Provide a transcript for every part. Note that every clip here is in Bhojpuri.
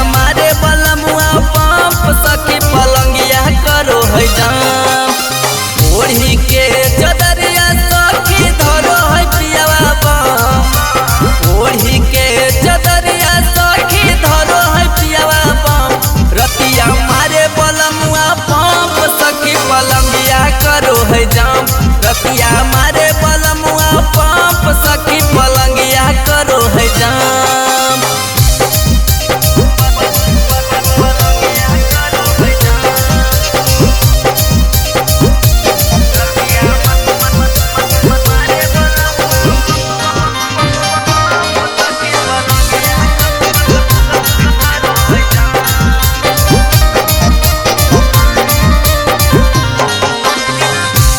मारे बलमुआ पंप सखी पलंगिया करो है जाम। ओढ़ी के चदरिया सखी धरो है पियावा बम। ओढ़ी के चदरिया सखी धरो है पियावा बम। रतिया मारे बलमुआ पंप सखी पलंगिया करो है जाम। रतिया मारे बलमुआ पंप सखी पलंगिया करो है जाम।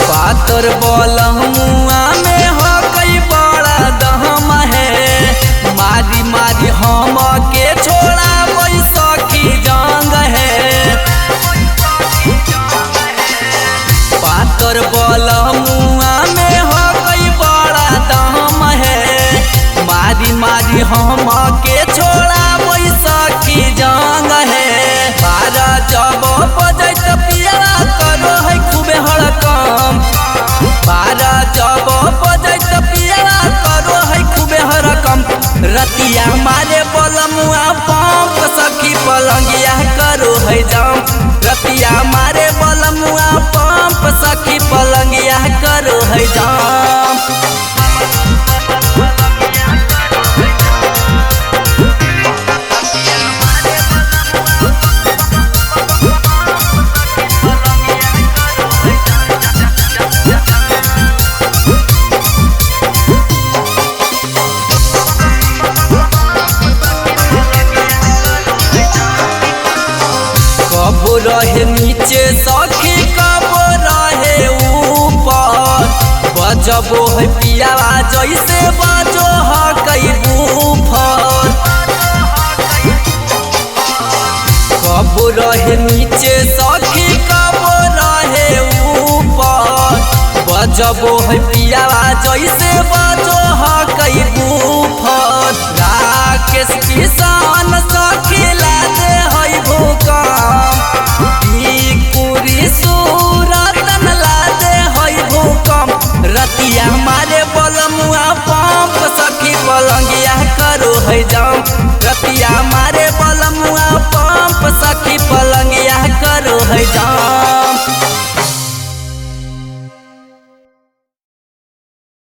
पातर बलमुआ में हो कई बड़ा दहम है। मारी मारी हम के छोड़ा वही सखी जंग है। पातर बलमुआ में हो कई बड़ा दहम है। मारी मारी हम के छोड़ा वही सखी जंग है। बारह जब बजत पिया करो है खूबे हड़कम। बारह जब बजत पिया करो है खूबे हड़कम। रतिया मारे बलमुआ पंप सखी पलंगिया करो है जाम। रतिया मारे बलमुआ पंप सखी पलंगिया करो है जाम। कब रहे नीचे सखी कब रहे ऊपर। बजबो है पियावा जैसे बजो है कई बूफर। कब रहे नीचे सखी कब रहे ऊपर। बजबो है पियावा जैसे बजो है कई बूफर। राकेश किसान सखी लादे है भूकंप। सूरतन लादे है भूकंप। रतिया मारे बलमुआ पंप सखी पलंगिया करो है जाम।